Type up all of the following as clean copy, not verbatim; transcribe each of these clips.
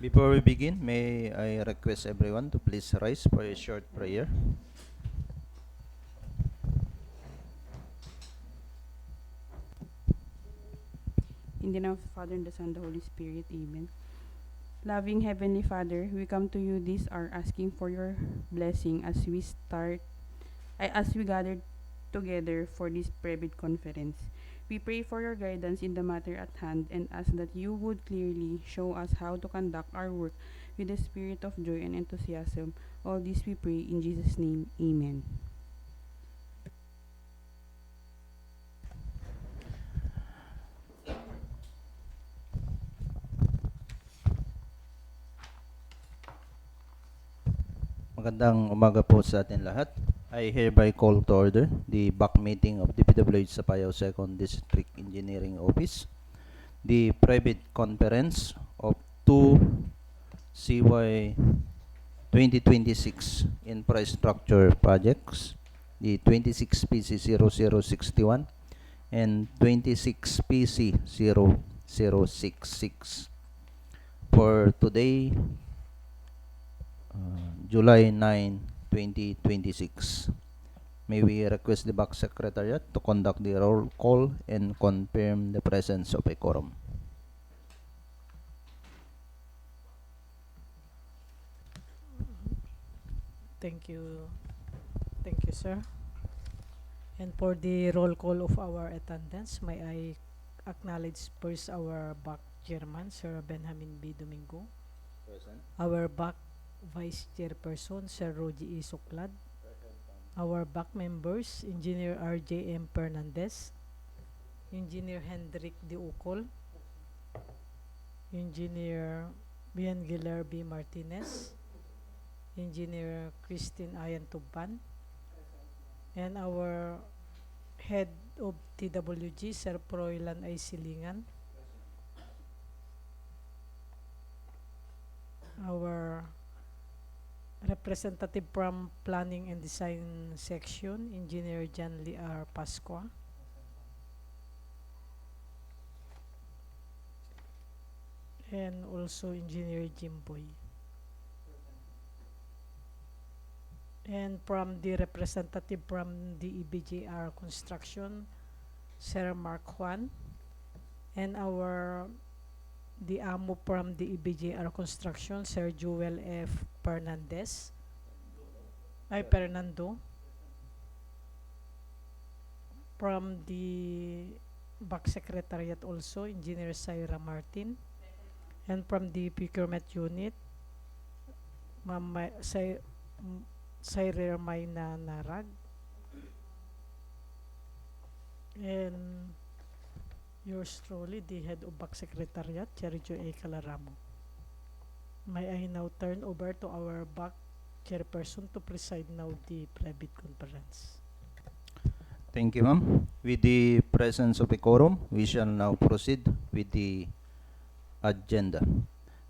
Before we begin, may I request everyone to please rise for a short prayer. In the name of the Father, and the Son, and the Holy Spirit. Amen. Loving Heavenly Father, we come to you this hour asking for your blessing as we gather together for this private conference. We pray for your guidance in the matter at hand and ask that you would clearly show us how to conduct our work with a spirit of joy and enthusiasm. All this we pray in Jesus' name. Amen. Magandang umaga po sa atin lahat. I hereby call to order the back meeting of DPWH Sapayao 2nd District Engineering Office. The private conference of 2 CY 2026 infrastructure projects, the 26 PC 0061 and 26 PC 0066. For today, July 9, 2026. May we request the back secretariat to conduct the roll call and confirm the presence of a quorum. Thank you. Thank you, sir. And for the roll call of our attendance, may I acknowledge first our back chairman, Sir Benjamin B. Domingo. Present. Our back vice chairperson, Sir Roji E. Suklad. Our back members, Engineer R.J.M. Fernandez, Engineer Hendrik D. Ucol, Engineer Bien Gilar B. Martinez, Engineer Christine Ayan Tuban, and our head of TWG, Sir Froilan A. Silingan, our representative from Planning and Design Section, Engineer John Lee R. Pasqua, and also Engineer Jimboy. And from the representative from the EBJR Construction, Sir Mark Juan, and the AMO from the EBJR Construction, Sir Joel F. Fernandez, Fernando. From the back secretariat also, Engineer Syra Martin, and from the procurement unit, Ma'am Syra Mayna Narag, and yours truly, the head of back secretariat, Cherijo A. Calaramo. May I now turn over to our back chairperson to preside now the private conference. Thank you, ma'am. With the presence of a quorum, we shall now proceed with the agenda.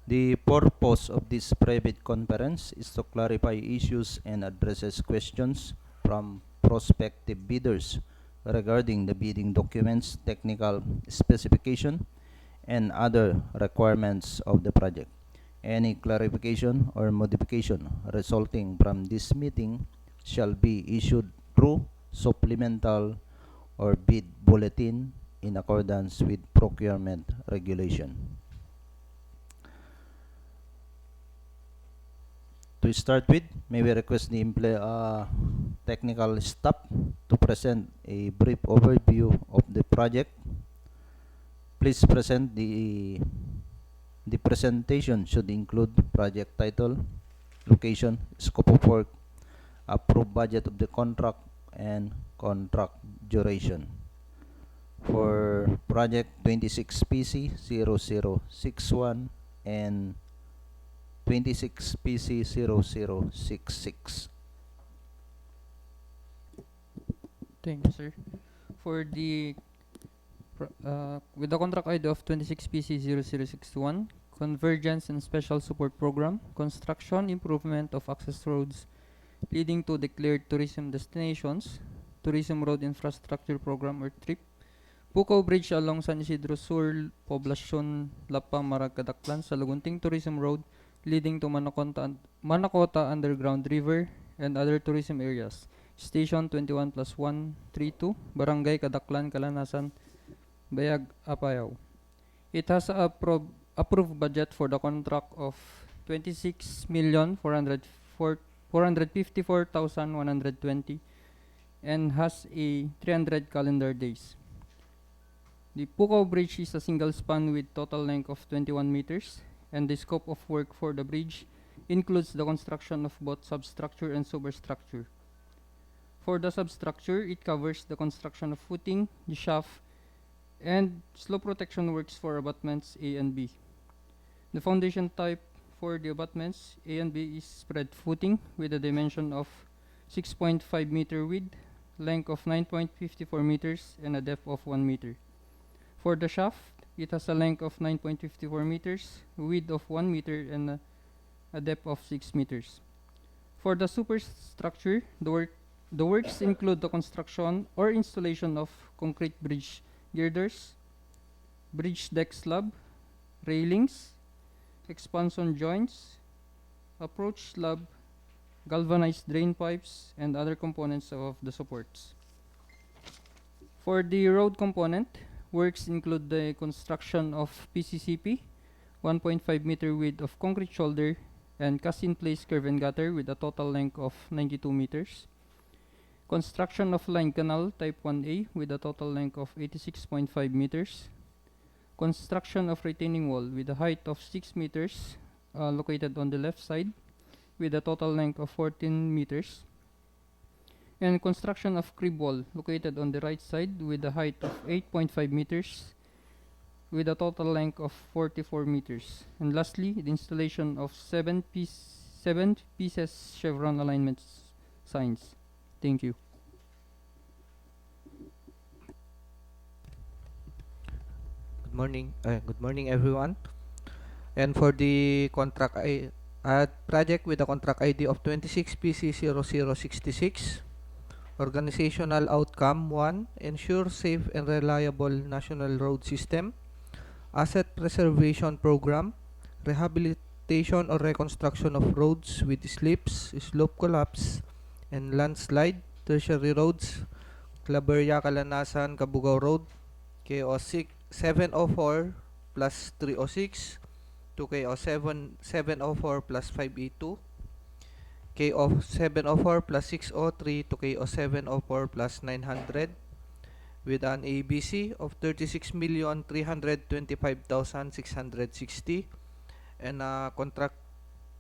The purpose of this private conference is to clarify issues and addresses questions from prospective bidders regarding the bidding documents, technical specification, and other requirements of the project. Any clarification or modification resulting from this meeting shall be issued through supplemental or bid bulletin in accordance with procurement regulation. To start with, may we request the technical staff to present a brief overview of the project. Please present the presentation should include project title, location, scope of work, approved budget of the contract, and contract duration. For project 26 PC 0061 and 26 PC 0066. Thank you, sir. For the with the contract ID of 26 PC 0061, Convergence and Special Support Program, construction improvement of access roads leading to declared tourism destinations, Tourism Road Infrastructure Program or TRIP, Pukaw Bridge along San Isidro Sur, Poblacion, Lapa, Maragkadaklan sa Lagunting Tourism Road leading to Manakota Underground River and other tourism areas. Station 21+132, Barangay Kadaklan, Kalanasan, Bayag, Apayao. It has a approved budget for the contract of 26,454,120 and has a 300 calendar days. The Pukaw Bridge is a single span with total length of 21 meters, and the scope of work for the bridge includes the construction of both substructure and superstructure. For the substructure, it covers the construction of footing, the shaft, and slope protection works for abutments A and B. The foundation type for the abutments A and B is spread footing with a dimension of 6.5 meter width, length of 9.54 meters, and a depth of 1 meter. For the shaft, it has a length of 9.54 meters, width of 1 meter, and a depth of 6 meters. For the superstructure, the works include the construction or installation of concrete bridge girders, bridge deck slab, railings, expansion joints, approach slab, galvanized drain pipes, and other components of the supports. For the road component, works include the construction of PCCP, 1.5 meter width of concrete shoulder, and cast-in-place curve and gutter with a total length of 92 meters. Construction of line canal type 1A with a total length of 86.5 meters. Construction of retaining wall with a height of 6 meters located on the left side with a total length of 14 meters. And construction of crib wall located on the right side with a height of 8.5 meters with a total length of 44 meters. And lastly, the installation of 7 pieces chevron alignment signs. Thank you. Good morning everyone. And for the project with a contract ID of 26PC0066, organizational outcome 1, ensure safe and reliable national road system, asset preservation program, rehabilitation or reconstruction of roads with slips, slope collapse, and landslide, tertiary roads, Claveria, Kalanasan, Cabugao Road, KO 704 plus 306 to KO 704 plus 582, KO 704 plus 603 to KO 704 plus 900 with an ABC of 36,325,660 and a contract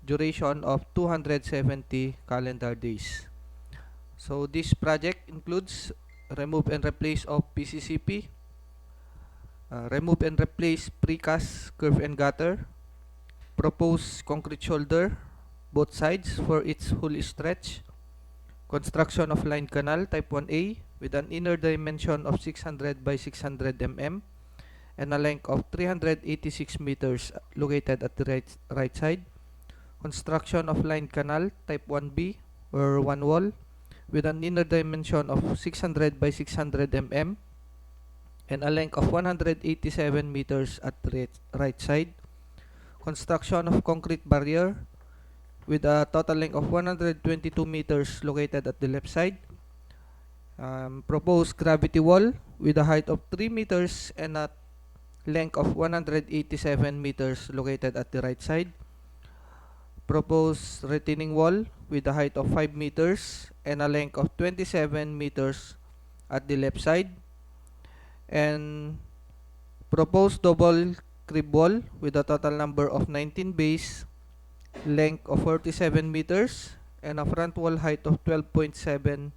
duration of 270 calendar days. So this project includes remove and replace of PCCP, remove and replace precast curve and gutter, propose concrete shoulder both sides for its whole stretch, construction of line canal type 1A with an inner dimension of 600 by 600 mm and a length of 386 meters located at the right side, construction of line canal type 1B or one wall with an inner dimension of 600 by 600 mm and a length of 187 meters at the right side, construction of concrete barrier with a total length of 122 meters located at the left side, proposed gravity wall with a height of 3 meters and a length of 187 meters located at the right side, proposed retaining wall with a height of 5 meters and a length of 27 meters at the left side, and proposed double crib wall with a total number of 19 bays, length of 47 meters and a front wall height of 12.7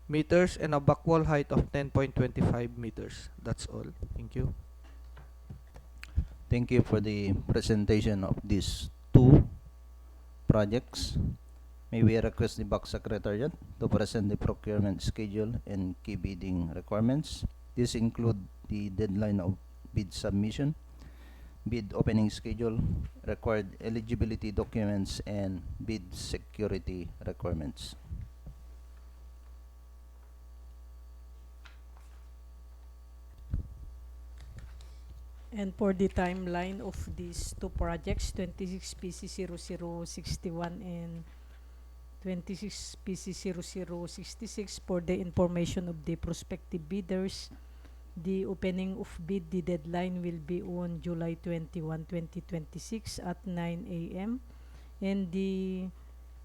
meters and a back wall height of 10.25 meters. That's all. Thank you. Thank you for the presentation of these two projects. May we request the Back Secretariat to present the procurement schedule and key bidding requirements. This include the deadline of bid submission, bid opening schedule, required eligibility documents, and bid security requirements. And for the timeline of these two projects, 26 PC 0061 and 26 PC 0066, for the information of the prospective bidders, the opening of bid, the deadline will be on July 21, 2026 at 9 a.m. And the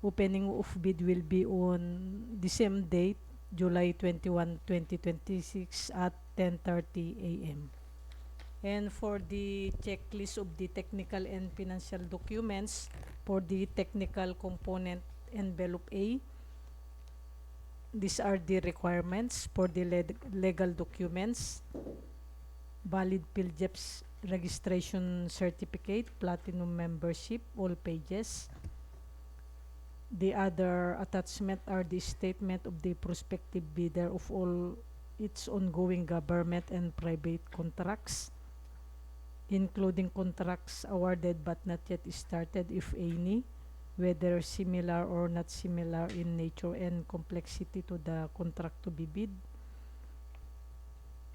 opening of bid will be on the same date, July 21, 2026 at 10:30 a.m. And for the checklist of the technical and financial documents, for the technical component envelope A, these are the requirements for the legal documents: valid PhilJEPS registration certificate, platinum membership, all pages. The other attachment are the statement of the prospective bidder of all its ongoing government and private contracts, including contracts awarded but not yet started, if any, whether similar or not similar in nature and complexity to the contract to be bid.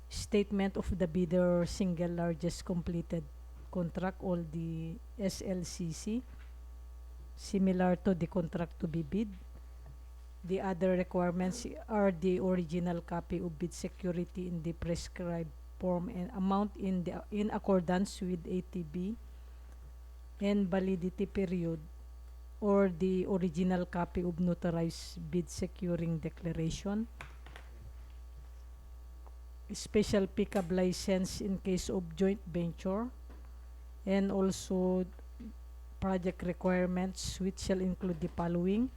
Statement of the bidder single largest completed contract, all the SLCC, similar to the contract to be bid. The other requirements are the original copy of bid security in the prescribed form and amount in accordance with ATB, and validity period, or the original copy of notarized bid securing declaration. Special pickup license in case of joint venture, and also project requirements, which shall include the following: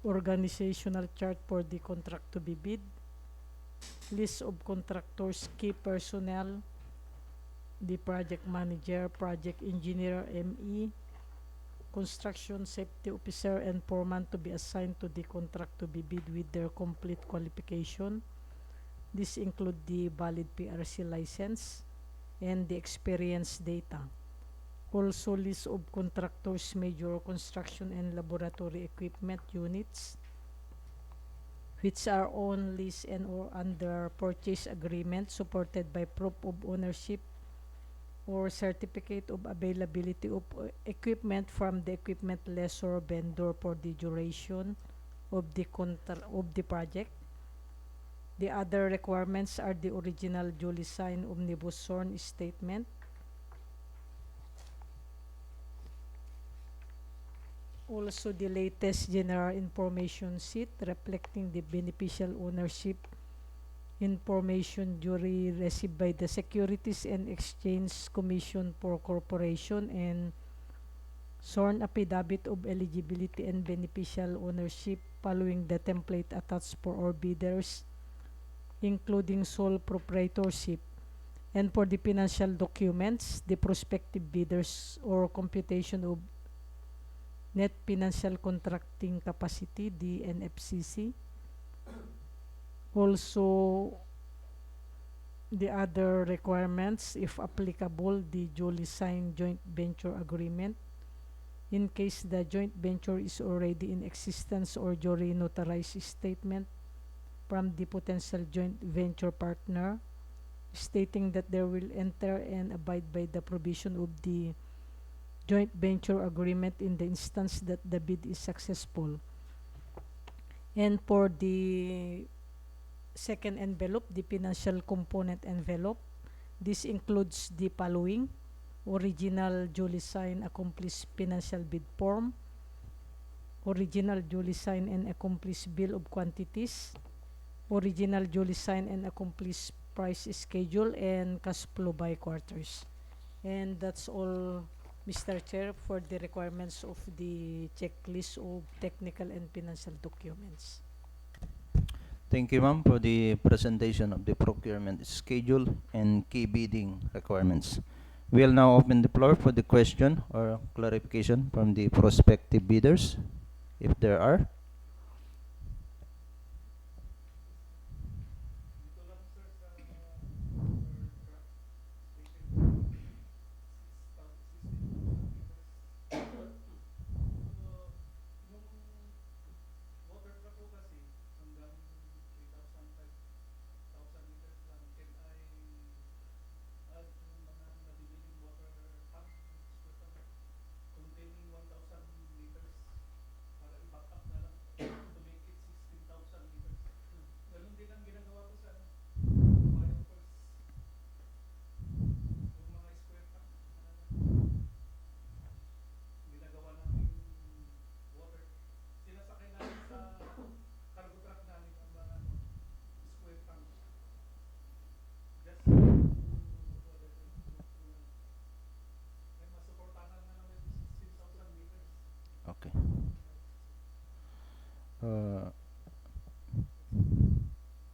organizational chart for the contract to be bid, list of contractors, key personnel, the project manager, project engineer, ME, construction safety officer and foreman to be assigned to the contract to be bid with their complete qualification. This include the valid PRC license and the experience data. Also, list of contractors, major construction and laboratory equipment units which are on lease and or under purchase agreement, supported by proof of ownership or certificate of availability of equipment from the equipment lessor vendor for the duration of the project. The other requirements are the original duly signed omnibus sworn statement, also the latest general information sheet reflecting the beneficial ownership information duly received by the Securities and Exchange Commission for Corporation, and sworn affidavit of eligibility and beneficial ownership following the template attached for all bidders, including sole proprietorship. And for the financial documents, the prospective bidders or computation of net financial contracting capacity, the NFCC. Also, the other requirements, if applicable, the duly signed joint venture agreement in case the joint venture is already in existence, or duly notarized statement from the potential joint venture partner stating that they will enter and abide by the provision of the joint venture agreement in the instance that the bid is successful. And for the second envelope, the financial component envelope, this includes the following: original duly signed accomplished financial bid form, original duly signed and accomplished bill of quantities, original duly signed and accomplished price schedule, and cash flow by quarters. And that's all, Mr. Chair, for the requirements of the checklist of technical and financial documents. Thank you, ma'am, for the presentation of the procurement schedule and key bidding requirements. We'll now open the floor for the question or clarification from the prospective bidders, if there are.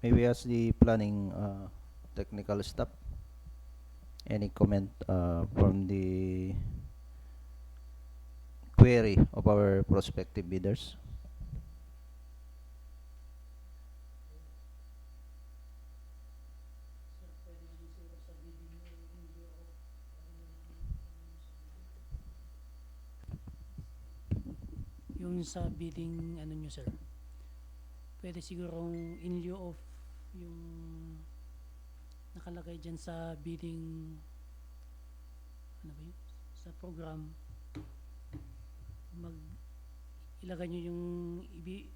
May we ask the planning technical staff? Any comment from the query of our prospective bidders? Yung sa bidding ano nyo sir, pwede sigurong in lieu of yung nakalagay dyan sa bidding ano ba yun, sa program, mag ilagay nyo yung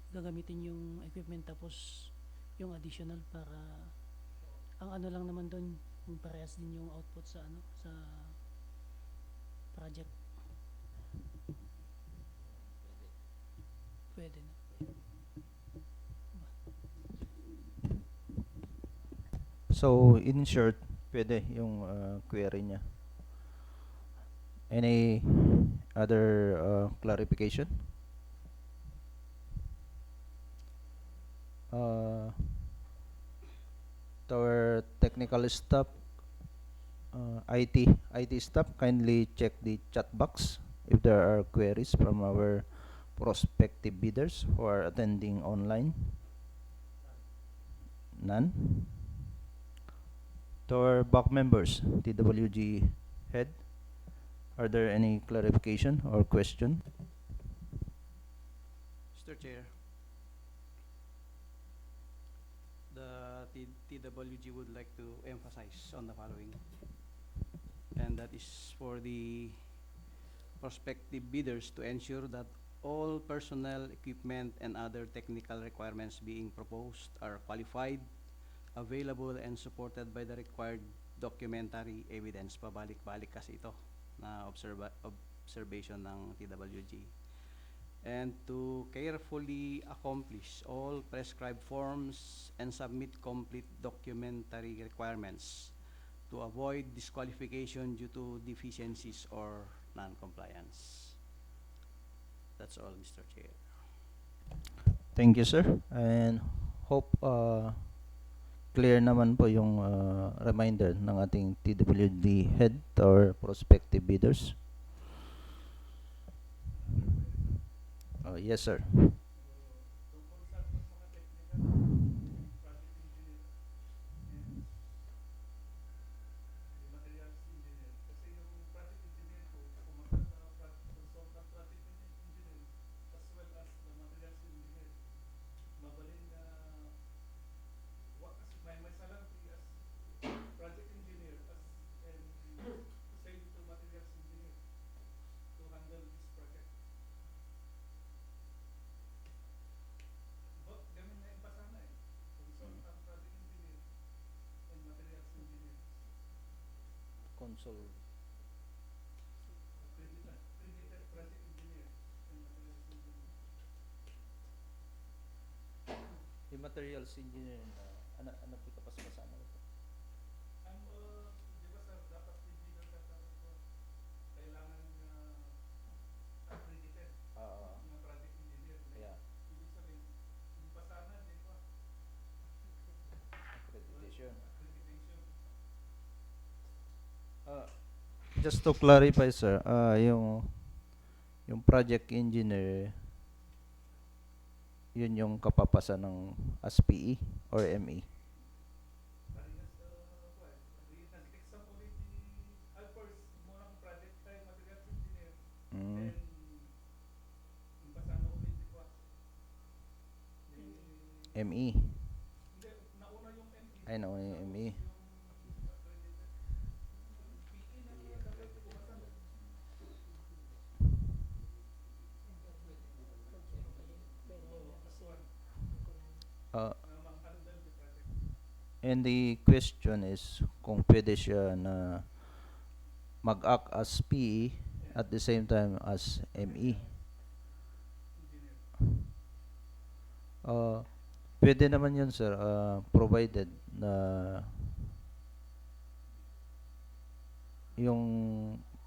gagamitin yung equipment tapos yung additional para ang ano lang naman doon yung parehas din yung output sa ano sa project. Pwede na. So, in short, pwede yung query niya. Any other clarification? To our technical staff, IT staff, kindly check the chat box if there are queries from our prospective bidders who are attending online. None. To our back members, TWG head, are there any clarification or question? Mr. Chair, the TWG would like to emphasize on the following, and that is for the prospective bidders to ensure that all personnel, equipment, and other technical requirements being proposed are qualified, available, and supported by the required documentary evidence. Pabalik-balik kasi ito na observation ng TWG. And to carefully accomplish all prescribed forms and submit complete documentary requirements to avoid disqualification due to deficiencies or non-compliance. That's all, Mr. Chair. Thank you, sir. And hope clear naman po yung reminder ng ating TWD head or prospective bidders. Yes, sir. Console. Yung materials engineer na ano pikapas-pasan na ito? Yeah. Accreditation. Just to clarify, sir, yung project engineer, yun yung kapapasan ng SPE or ME? Mm. ME. Ay, nauna yung ME. And the question is kung pwede siya na mag-act as PE at the same time as ME. Pwede naman yun, sir, provided na yung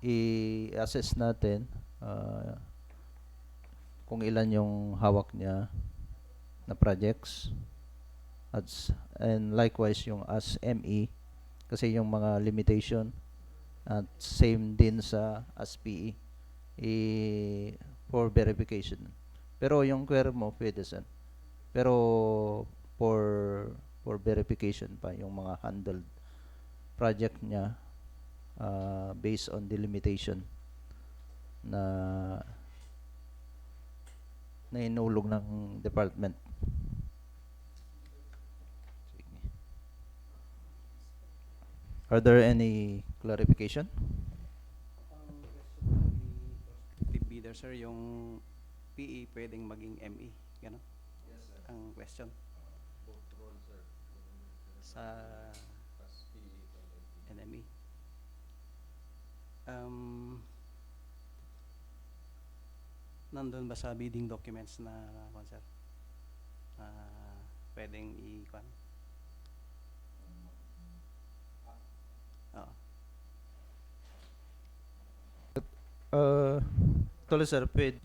i-assess natin kung ilan yung hawak niya na projects and likewise yung as ME kasi yung mga limitation at same din sa as PE for verification. Pero yung query mo pwede sir. Pero for verification pa yung mga handled project niya based on the limitation na inulog ng department. Sige. Are there any clarification? Ang question ng prospective bidder, sir, yung PE pwedeng maging ME, gano'n? Yes, sir. Ang question. Both roles, sir. Sa NME. Nandun ba sa bidding documents na sir? Pwedeng i-kwan? Oo. Tuloy sir, pwede.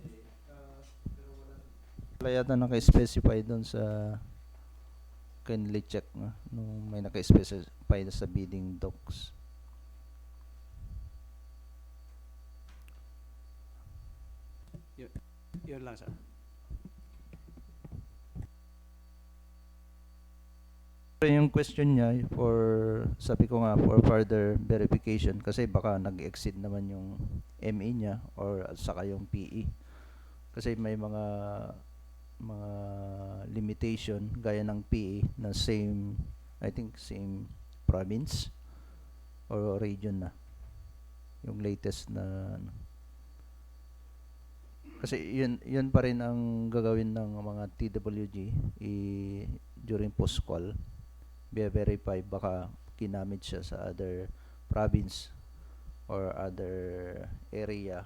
Wala yata naka-specify doon sa kindly check na nung may naka-specify na sa bidding docs. Yun lang, sir. Pero yung question niya sabi ko nga, for further verification kasi baka nag-exceed naman yung ME niya or at saka yung PE. Kasi may mga limitation gaya ng PE na I think same province or region na. Yung latest na kasi yun pa rin ang gagawin ng mga TWG during post-call. Verify baka kinamit siya sa other province or other area.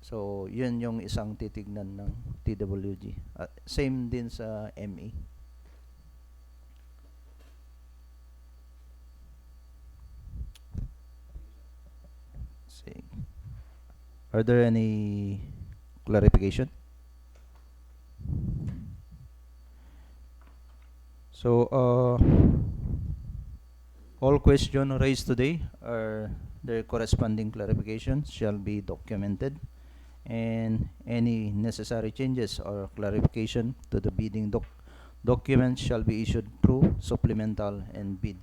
So, yun yung isang titignan ng TWG. Same din sa ME. See. Are there any clarification? So, all questions raised today are their corresponding clarifications shall be documented, and any necessary changes or clarification to the bidding documents shall be issued through supplemental and bid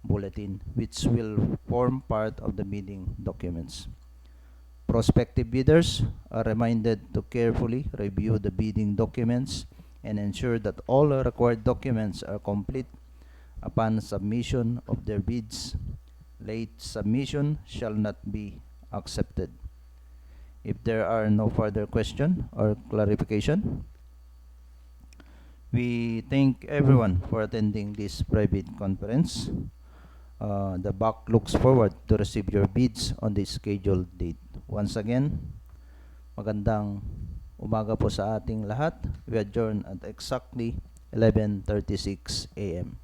bulletin, which will form part of the bidding documents. Prospective bidders are reminded to carefully review the bidding documents and ensure that all required documents are complete upon submission of their bids. Late submission shall not be accepted. If there are no further question or clarification, we thank everyone for attending this private conference. The BAC looks forward to receive your bids on the scheduled date. Once again, magandang umaga po sa ating lahat. We adjourn at exactly 11:36 a.m.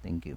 Thank you.